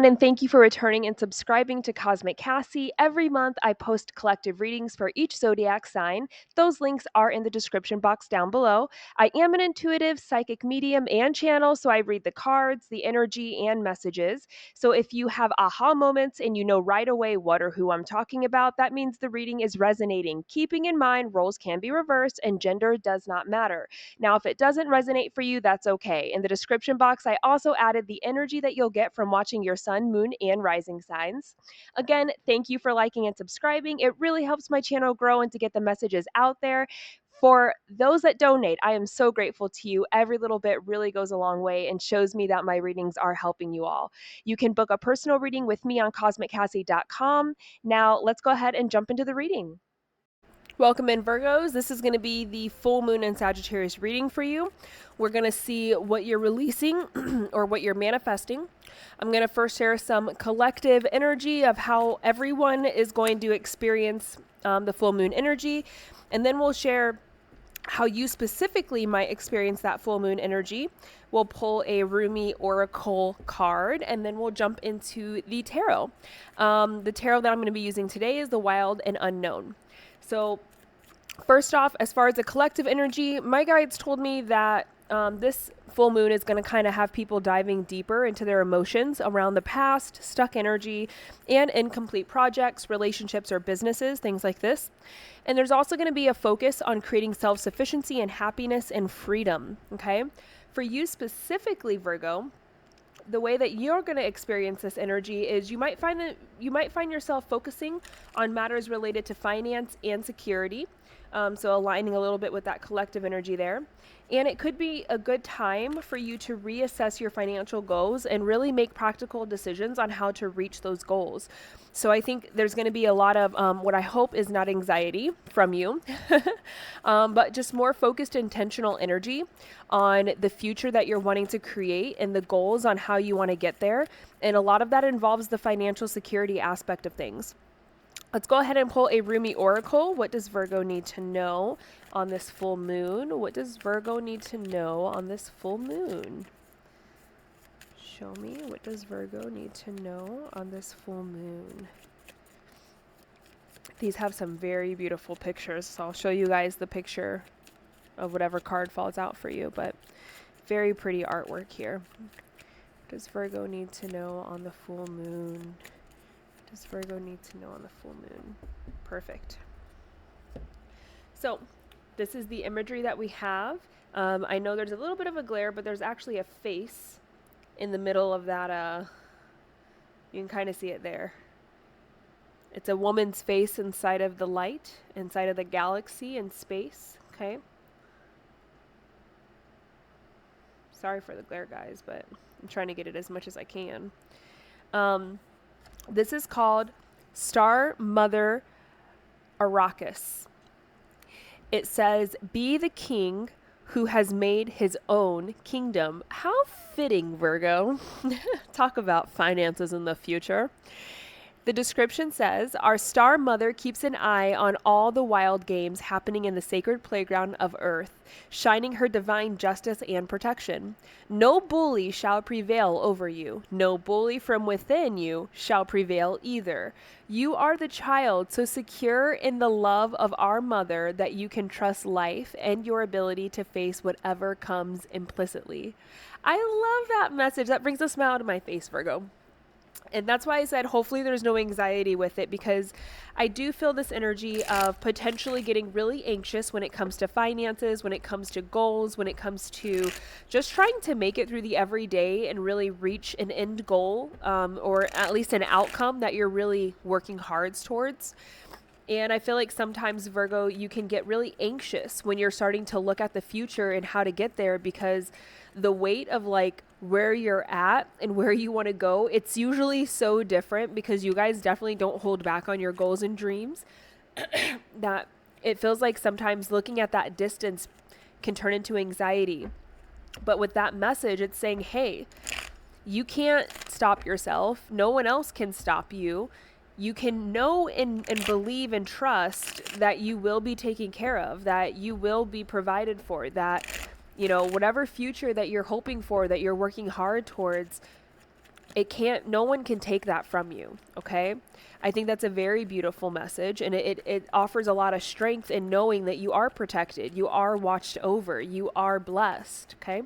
everyone, and thank you for returning and subscribing to Cosmic Cassie. Every month, I post collective readings for each zodiac sign. Those links are in the description box down below. I am an intuitive, psychic medium and channel, so I read the cards, the energy, and messages. So if you have aha moments and you know right away what or who I'm talking about, that means the reading is resonating. Keeping in mind, roles can be reversed and gender does not matter. Now, if it doesn't resonate for you, that's okay. In the description box, I also added the energy that you'll get from watching your sun, moon, and rising signs. Again, thank you for liking and subscribing. It really helps my channel grow and to get the messages out there. For those that donate, I am so grateful to you. Every little bit really goes a long way and shows me that my readings are helping you all. You can book a personal reading with me on cosmiccassie.com. Now, let's go ahead and jump into the reading. Welcome in, Virgos. This is going to be the full moon and Sagittarius reading for you. We're going to see what you're releasing or what you're manifesting. I'm going to first share some collective energy of how everyone is going to experience the full moon energy. And then we'll share how you specifically might experience that full moon energy. We'll pull a Rumi Oracle card, and then we'll jump into the tarot. The tarot that I'm going to be using today is the Wild and Unknown. So first off, as far as the collective energy, my guides told me that this full moon is going to kind of have people diving deeper into their emotions around the past, stuck energy, and incomplete projects, relationships, or businesses, things like this. And there's also going to be a focus on creating self-sufficiency and happiness and freedom, okay? For you specifically, Virgo, the way that you're going to experience this energy is you might find yourself focusing on matters related to finance and security. So aligning a little bit with that collective energy there. And it could be a good time for you to reassess your financial goals and really make practical decisions on how to reach those goals. So I think there's going to be a lot of what I hope is not anxiety from you, but just more focused, intentional energy on the future that you're wanting to create and the goals on how you want to get there. And a lot of that involves the financial security aspect of things. Let's go ahead and pull a Rumi Oracle. What does Virgo need to know on this full moon? What does Virgo need to know on this full moon? Show me. What does Virgo need to know on this full moon? These have some very beautiful pictures, so I'll show you guys the picture of whatever card falls out for you, but very pretty artwork here. What does Virgo need to know on the full moon? Does Virgo need to know on the full moon? Perfect. So this is the imagery that we have. I know there's a little bit of a glare, but there's actually a face in the middle of that. You can kind of see it there. It's a woman's face inside of the light, inside of the galaxy in space. Okay. Sorry for the glare, guys, but I'm trying to get it as much as I can. This is called Star Mother Arrakis. It says, "Be the king who has made his own kingdom." How fitting, Virgo. Talk about finances in the future. The description says, "Our star mother keeps an eye on all the wild games happening in the sacred playground of Earth, shining her divine justice and protection. No bully shall prevail over you. No bully from within you shall prevail either. You are the child so secure in the love of our mother that you can trust life and your ability to face whatever comes implicitly." I love that message. That brings a smile to my face, Virgo. And that's why I said hopefully there's no anxiety with it, because I do feel this energy of potentially getting really anxious when it comes to finances, when it comes to goals, when it comes to just trying to make it through the everyday and really reach an end goal, or at least an outcome that you're really working hard towards. And I feel like sometimes, Virgo, you can get really anxious when you're starting to look at the future and how to get there, because the weight of like where you're at and where you want to go, it's usually so different, because you guys definitely don't hold back on your goals and dreams, that it feels like sometimes looking at that distance can turn into anxiety. But with that message, it's saying, hey, you can't stop yourself. No one else can stop you. You can know and believe and trust that you will be taken care of, that you will be provided for, that, you know, whatever future that you're hoping for, that you're working hard towards, no one can take that from you, okay? I think that's a very beautiful message, and it offers a lot of strength in knowing that you are protected, you are watched over, you are blessed, okay?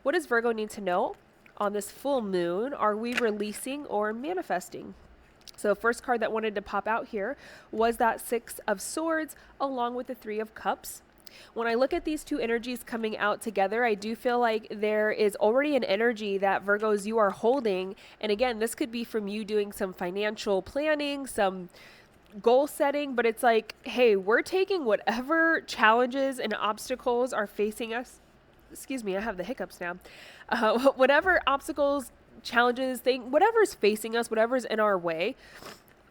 What does Virgo need to know on this full moon? Are we releasing or manifesting? So first card that wanted to pop out here was that Six of Swords along with the Three of Cups. When I look at these two energies coming out together, I do feel like there is already an energy that Virgos you are holding. And again, this could be from you doing some financial planning, some goal setting, but it's like, hey, we're taking whatever challenges and obstacles are facing us. Excuse me, I have the hiccups now. Whatever obstacles, challenges, whatever's facing us, whatever's in our way,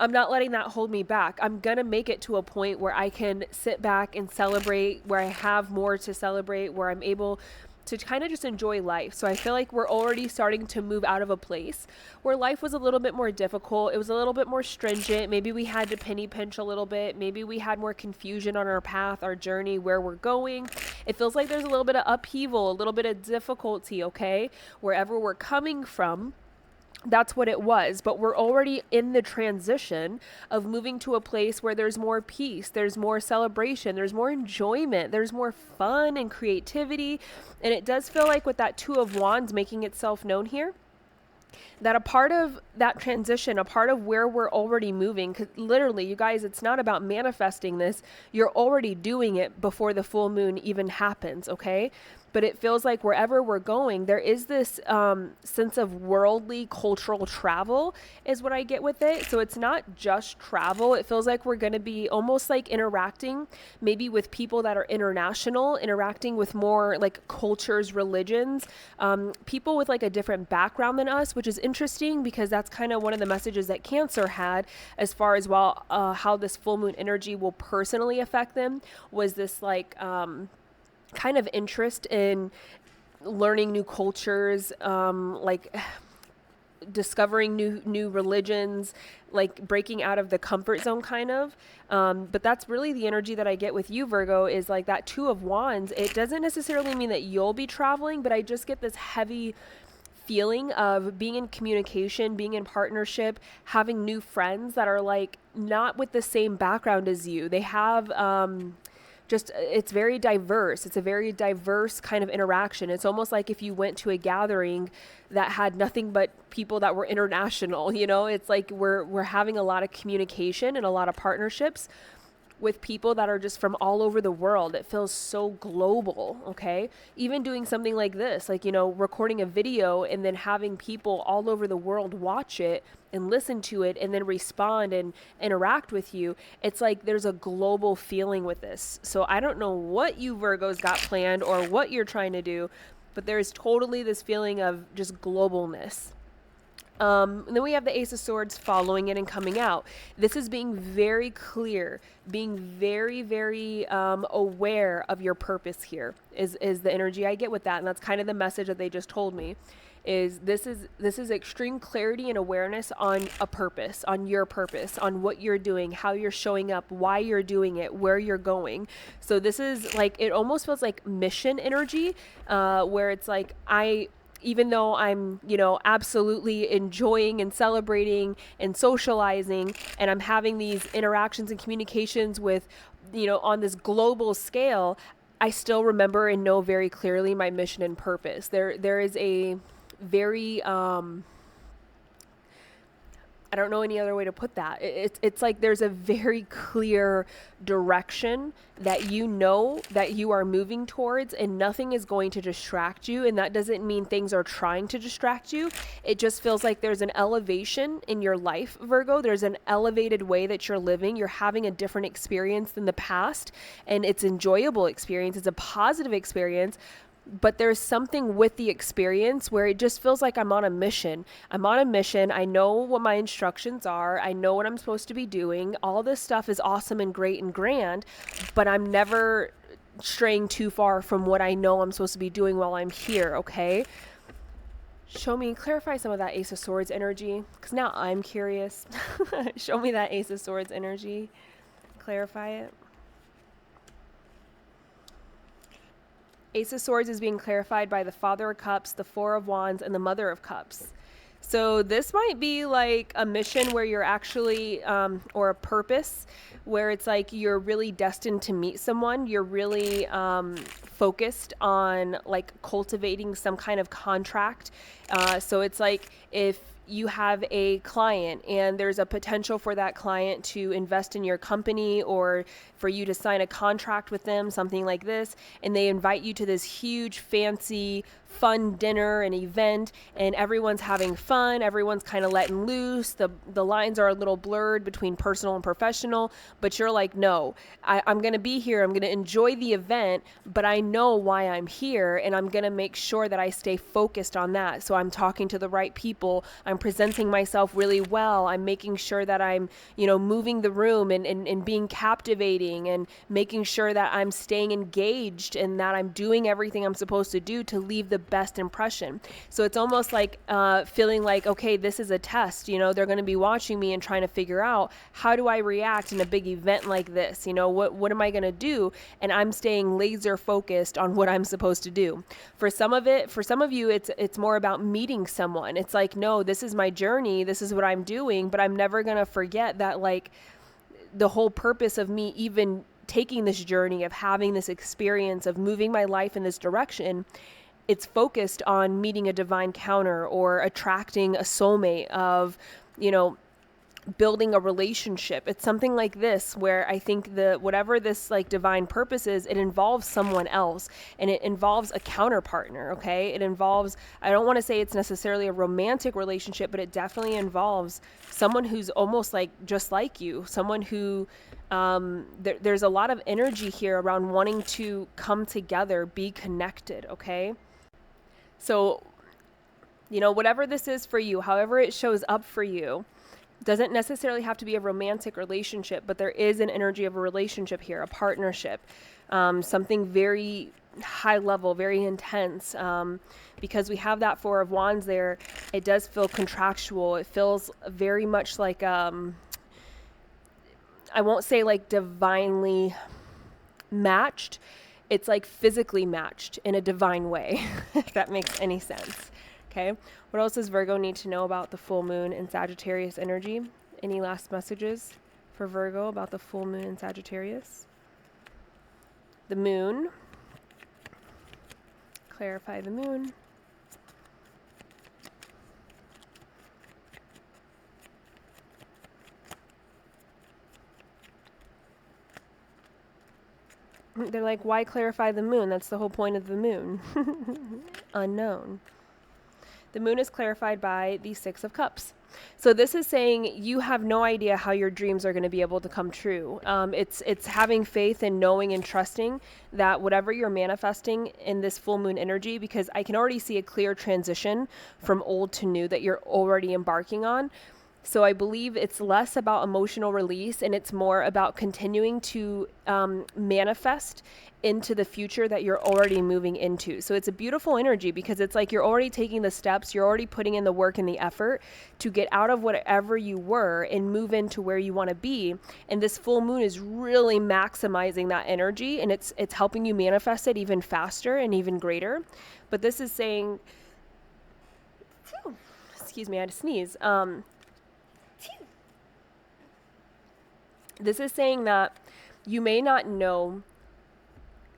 I'm not letting that hold me back. I'm going to make it to a point where I can sit back and celebrate, where I have more to celebrate, where I'm able to kind of just enjoy life. So I feel like we're already starting to move out of a place where life was a little bit more difficult. It was a little bit more stringent. Maybe we had to penny pinch a little bit. Maybe we had more confusion on our path, our journey, where we're going. It feels like there's a little bit of upheaval, a little bit of difficulty, okay? Wherever we're coming from, that's what it was. But we're already in the transition of moving to a place where there's more peace, there's more celebration, there's more enjoyment, there's more fun and creativity. And it does feel like with that Two of Wands making itself known here, that a part of that transition, a part of where we're already moving, because literally, you guys, it's not about manifesting this. You're already doing it before the full moon even happens, okay? But it feels like wherever we're going, there is this sense of worldly cultural travel is what I get with it. So it's not just travel. It feels like we're going to be almost like interacting maybe with people that are international, interacting with more like cultures, religions, people with like a different background than us, which is interesting because that's kind of one of the messages that Cancer had as far as how this full moon energy will personally affect them was this like kind of interest in learning new cultures, like discovering new religions, like breaking out of the comfort zone kind of. But that's really the energy that I get with you, Virgo, is like that Two of Wands. It doesn't necessarily mean that you'll be traveling, but I just get this heavy feeling of being in communication, being in partnership, having new friends that are like not with the same background as you. They have it's very diverse. It's a very diverse kind of interaction. It's almost like if you went to a gathering that had nothing but people that were international, you know, it's like we're having a lot of communication and a lot of partnerships with people that are just from all over the world. It feels so global, okay? Even doing something like this, like, you know, recording a video and then having people all over the world watch it and listen to it and then respond and interact with you. It's like there's a global feeling with this. So I don't know what you Virgos got planned or what you're trying to do, but there's totally this feeling of just globalness. And then we have the Ace of Swords following it and coming out. This is being very clear, being very, very aware of your purpose here is the energy I get with that. And that's kind of the message that they just told me is this is extreme clarity and awareness on a purpose, on your purpose, on what you're doing, how you're showing up, why you're doing it, where you're going. So this is like, it almost feels like mission energy, where it's like, even though I'm, you know, absolutely enjoying and celebrating and socializing, and I'm having these interactions and communications with, you know, on this global scale, I still remember and know very clearly my mission and purpose. There is a very, I don't know any other way to put that. It's like there's a very clear direction that you know that you are moving towards, and nothing is going to distract you. And that doesn't mean things are trying to distract you. It just feels like there's an elevation in your life, Virgo. There's an elevated way that you're living. You're having a different experience than the past, and it's enjoyable experience. It's a positive experience. But there's something with the experience where it just feels like I'm on a mission. I'm on a mission. I know what my instructions are. I know what I'm supposed to be doing. All this stuff is awesome and great and grand, but I'm never straying too far from what I know I'm supposed to be doing while I'm here, okay? Clarify some of that Ace of Swords energy, because now I'm curious. Show me that Ace of Swords energy. Clarify it. Ace of Swords is being clarified by the Father of Cups, the Four of Wands, and the Mother of Cups. So this might be like a mission where you're actually, or a purpose where it's like you're really destined to meet someone. You're really focused on like cultivating some kind of contract. So it's like if you have a client and there's a potential for that client to invest in your company or for you to sign a contract with them, something like this, and they invite you to this huge fancy fun dinner and event, and everyone's having fun, everyone's kind of letting loose, the lines are a little blurred between personal and professional, but you're like, no, I'm going to be here, I'm going to enjoy the event, but I know why I'm here, and I'm going to make sure that I stay focused on that. So I'm talking to the right people, I'm presenting myself really well, I'm making sure that I'm, moving the room and being captivating and making sure that I'm staying engaged and that I'm doing everything I'm supposed to do to leave the best impression. So it's almost like feeling like, okay, this is a test. They're going to be watching me and trying to figure out, how do I react in a big event like this? What am I going to do? And I'm staying laser focused on what I'm supposed to do. For some of you, it's more about meeting someone. It's like, no, this is my journey. This is what I'm doing, but I'm never going to forget that, like, the whole purpose of me even taking this journey, of having this experience, of moving my life in this direction, it's focused on meeting a divine counter or attracting a soulmate, of, building a relationship. It's something like this where I think whatever this like divine purpose is, it involves someone else, and it involves a counterpartner. Okay. It involves, I don't want to say it's necessarily a romantic relationship, but it definitely involves someone who's almost like just like you, someone who there's a lot of energy here around wanting to come together, be connected. Okay. So, whatever this is for you, however it shows up for you, doesn't necessarily have to be a romantic relationship, but there is an energy of a relationship here, a partnership, something very high level, very intense. Because we have that Four of Wands there, it does feel contractual. It feels very much like, I won't say like divinely matched. It's like physically matched in a divine way, if that makes any sense. Okay. What else does Virgo need to know about the full moon and Sagittarius energy? Any last messages for Virgo about the full moon in Sagittarius? The moon. Clarify the moon. They're like, why clarify the moon? That's the whole point of the moon. Unknown. The moon is clarified by the Six of Cups. So this is saying you have no idea how your dreams are going to be able to come true. It's having faith and knowing and trusting that whatever you're manifesting in this full moon energy, because I can already see a clear transition from old to new that you're already embarking on. So I believe it's less about emotional release and it's more about continuing to manifest into the future that you're already moving into. So it's a beautiful energy because it's like you're already taking the steps, you're already putting in the work and the effort to get out of whatever you were and move into where you want to be. And this full moon is really maximizing that energy, and it's helping you manifest it even faster and even greater. But this is saying, excuse me, I had to sneeze. This is saying that you may not know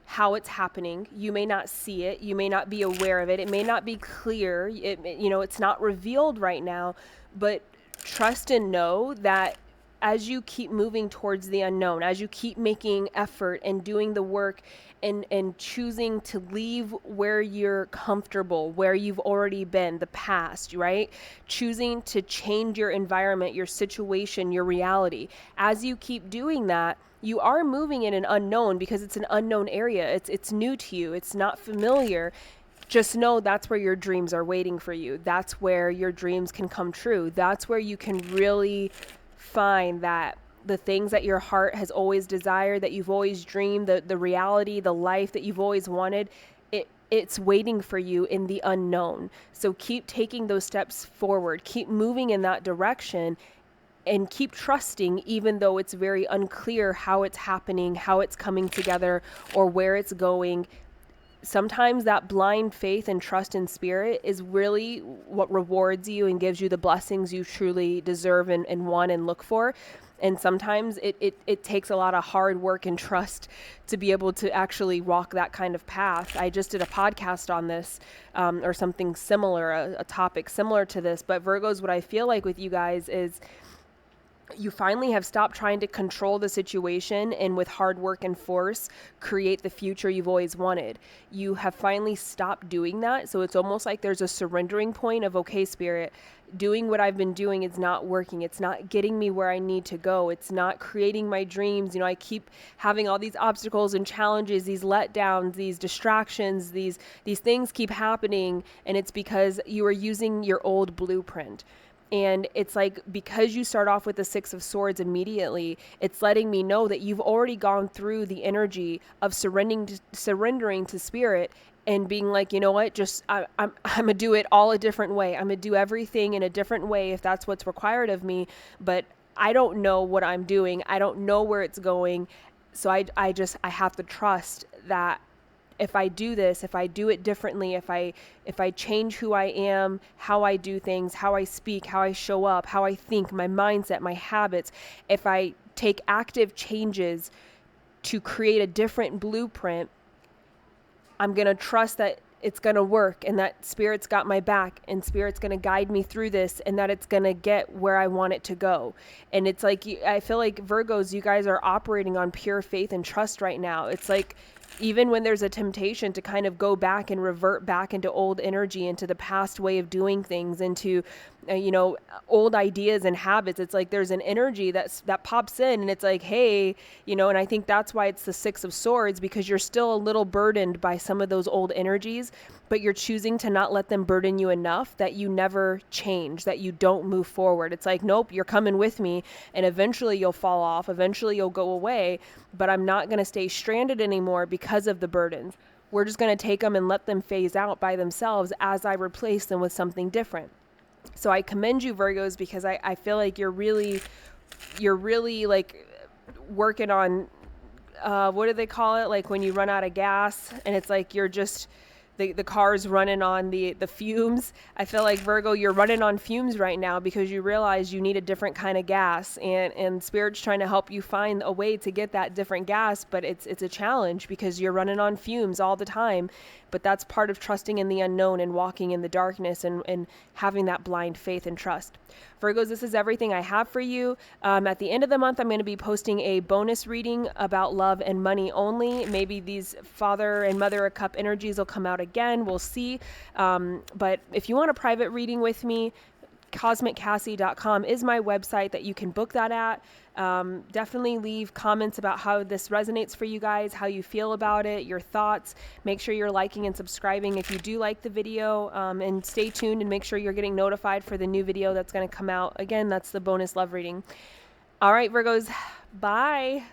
how it's happening. You may not see it. You may not be aware of it. It may not be clear. It's not revealed right now, but trust and know that as you keep moving towards the unknown, as you keep making effort and doing the work and choosing to leave where you're comfortable, where you've already been, the past, right? Choosing to change your environment, your situation, your reality. As you keep doing that, you are moving in an unknown because it's an unknown area. It's new to you. It's not familiar. Just know that's where your dreams are waiting for you. That's where your dreams can come true. That's where you can really find that the things that your heart has always desired, that you've always dreamed, the reality, the life that you've always wanted, it's waiting for you in the unknown. So keep taking those steps forward, keep moving in that direction, and keep trusting even though it's very unclear how it's happening, how it's coming together, or where it's going. sometimes that blind faith and trust in spirit is really what rewards you and gives you the blessings you truly deserve and want and look for. And sometimes it takes a lot of hard work and trust to be able to actually walk that kind of path. I just did a podcast on this, or something similar, a topic similar to this. But Virgos, what I feel like with you guys is you finally have stopped trying to control the situation and with hard work and force create the future you've always wanted. You have finally stopped doing that. So it's almost like there's a surrendering point of, okay, spirit, doing what I've been doing is not working. It's not getting me where I need to go. It's not creating my dreams. I keep having all these obstacles and challenges, these letdowns, these distractions, these things keep happening. And it's because you are using your old blueprint. And it's like, because you start off with the Six of Swords immediately, it's letting me know that you've already gone through the energy of surrendering to spirit and being like, you know what, just I'm gonna do it all a different way. I'm gonna do everything in a different way if that's what's required of me. But I don't know what I'm doing. I don't know where it's going. So I have to trust that if I do this, if I do it differently, if I change who I am, how I do things, how I speak, how I show up, how I think, my mindset, my habits, if I take active changes to create a different blueprint, I'm going to trust that it's going to work and that spirit's got my back and spirit's going to guide me through this and that it's going to get where I want it to go. And it's like, I feel like Virgos, you guys are operating on pure faith and trust right now. It's like, even when there's a temptation to kind of go back and revert back into old energy, into the past way of doing things, into old ideas and habits, it's like there's an energy that pops in and it's like, hey, and I think that's why it's the Six of Swords, because you're still a little burdened by some of those old energies, but you're choosing to not let them burden you enough that you never change, that you don't move forward. It's like, nope, you're coming with me and eventually you'll fall off, eventually you'll go away, but I'm not going to stay stranded anymore because of the burdens. We're just going to take them and let them phase out by themselves as I replace them with something different. So I commend you, Virgos, because I feel like you're really like working on, what do they call it? Like when you run out of gas and it's like you're just, the car's running on the fumes. I feel like, Virgo, you're running on fumes right now because you realize you need a different kind of gas, and Spirit's trying to help you find a way to get that different gas, but it's a challenge because you're running on fumes all the time. But that's part of trusting in the unknown and walking in the darkness and having that blind faith and trust. Virgos, this is everything I have for you. At the end of the month, I'm going to be posting a bonus reading about love and money only. Maybe these Father and Mother of Cup energies will come out again. We'll see. But if you want a private reading with me, cosmiccassie.com is my website that you can book that at. Definitely leave comments about how this resonates for you guys, how you feel about it, your thoughts. Make sure you're liking and subscribing if you do like the video, and stay tuned and make sure you're getting notified for the new video that's going to come out. Again, that's the bonus love reading. All right, Virgos, bye.